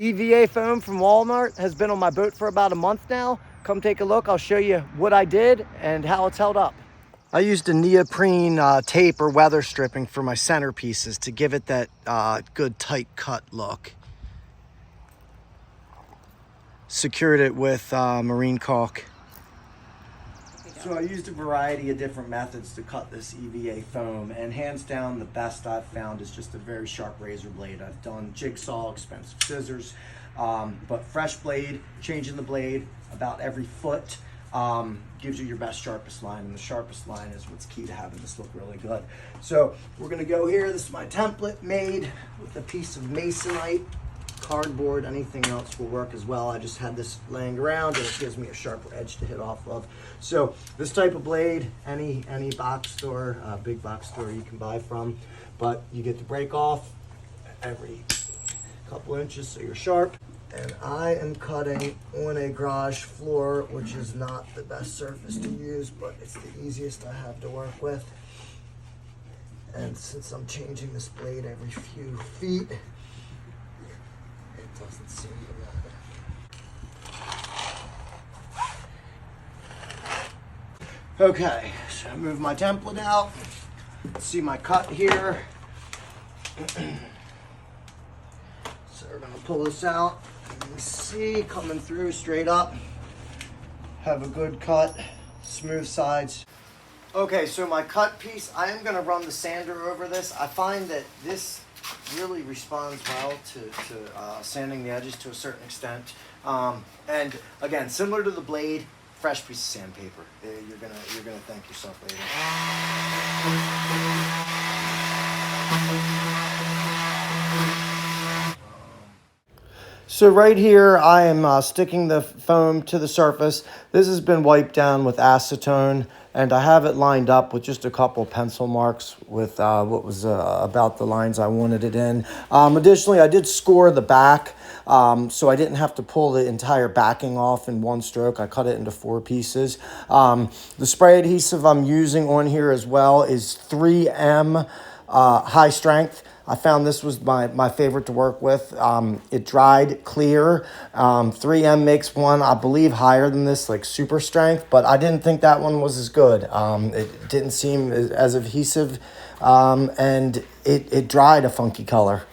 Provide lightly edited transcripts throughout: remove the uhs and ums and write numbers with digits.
EVA foam from Walmart has been on my boat for about a month now. Come take a look. I'll show you what I did and how it's held up. I used a neoprene tape or weather stripping for my centerpieces to give it that good tight cut look. Secured it with marine caulk. So I used a variety of different methods to cut this EVA foam, and hands down the best I've found is just a very sharp razor blade. I've done jigsaw, expensive scissors, but fresh blade, changing the blade about every foot gives you your best, sharpest line, and the sharpest line is what's key to having this look really good. So we're gonna go here. This is my template made with a piece of masonite. Cardboard, anything else will work as well. I just had this laying around and it gives me a sharper edge to hit off of. So this type of blade, any box store, big box store you can buy from, but you get to break off every couple inches so you're sharp. And I am cutting on a garage floor, which is not the best surface to use, but it's the easiest I have to work with. And since I'm changing this blade every few feet, doesn't seem to matter. Okay, so I move my template out. See my cut here. So we're gonna pull this out. You can see coming through straight up. Have a good cut, smooth sides. Okay, so my cut piece, I am gonna run the sander over this. I find that this really responds well to sanding the edges to a certain extent. And again, similar to the blade, fresh piece of sandpaper. You're gonna thank yourself later. So right here, I am sticking the foam to the surface. This has been wiped down with acetone, and I have it lined up with just a couple pencil marks with what was about the lines I wanted it in. Additionally, I did score the back, so I didn't have to pull the entire backing off in one stroke. I cut it into 4 pieces. The spray adhesive I'm using on here as well is 3M high strength. I found this was my favorite to work with. It dried clear. 3M makes one, I believe, higher than this, like super strength, but I didn't think that one was as good. It didn't seem as adhesive, and it dried a funky color.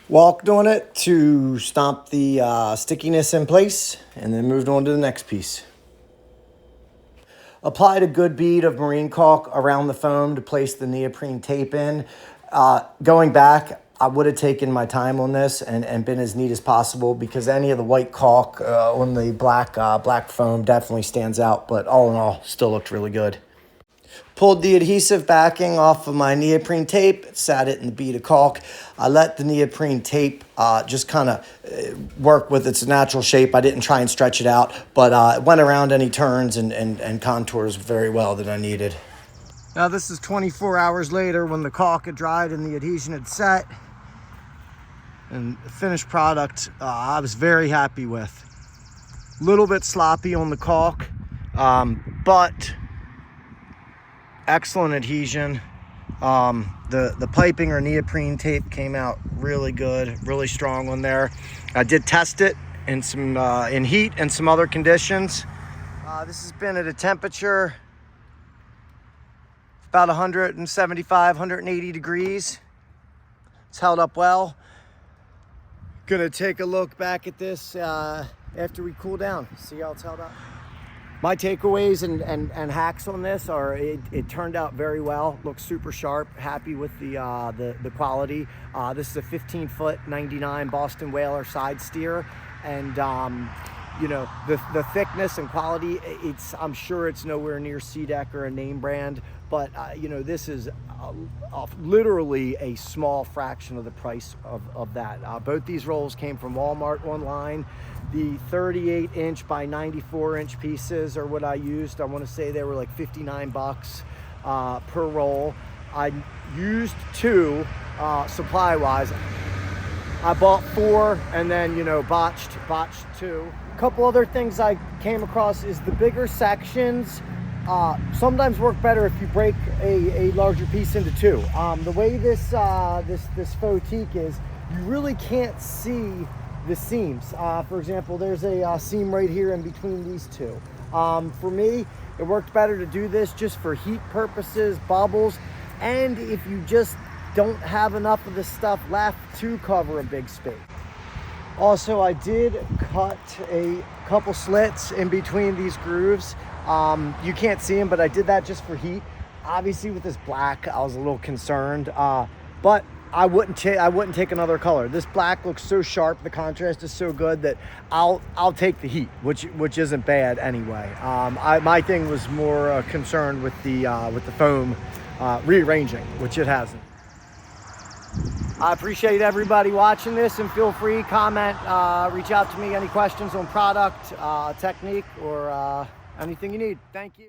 Walked on it to stomp the stickiness in place, and then moved on to the next piece. Applied a good bead of marine caulk around the foam to place the neoprene tape in. Going back, I would have taken my time on this and been as neat as possible, because any of the white caulk on the black foam definitely stands out, but all in all, still looked really good. Pulled the adhesive backing off of my neoprene tape, sat it in the bead of caulk. I let the neoprene tape just kind of work with its natural shape. I didn't try and stretch it out, but it went around any turns and contours very well that I needed. Now this is 24 hours later when the caulk had dried and the adhesion had set. And the finished product I was very happy with. A little bit sloppy on the caulk, but excellent adhesion. The piping or neoprene tape came out really good, really strong on there. I did test it in some in heat and some other conditions. This has been at a temperature about 175, 180 degrees. It's held up well. Gonna take a look back at this after we cool down, see how it's held up. My takeaways and hacks on this are it turned out very well. Looks super sharp. Happy with the quality. This is a 15-foot 99 Boston Whaler side steer, and you know, the thickness and quality. I'm sure it's nowhere near SeaDek or a name brand, but you know, this is literally a small fraction of the price of that. Both these rolls came from Walmart online. The 38-inch by 94-inch pieces are what I used. I want to say they were like 59 bucks per roll. I used 2 supply-wise. I bought 4 and then, you know, botched 2. A couple other things I came across is the bigger sections sometimes work better if you break a larger piece into 2. The way this faux teak is, you really can't see the seams. For example, there's a seam right here in between these two. For me, it worked better to do this just for heat purposes, bubbles, and if you just don't have enough of the stuff left to cover a big space. Also, I did cut a couple slits in between these grooves. You can't see them, but I did that just for heat. Obviously, with this black, I was a little concerned, but I wouldn't take another color. This black looks so sharp, the contrast is so good that I'll take the heat, which isn't bad anyway. My thing was more concerned with the foam rearranging, which it hasn't. I appreciate everybody watching this, and feel free, comment, reach out to me, any questions on product, technique, or anything you need. Thank you.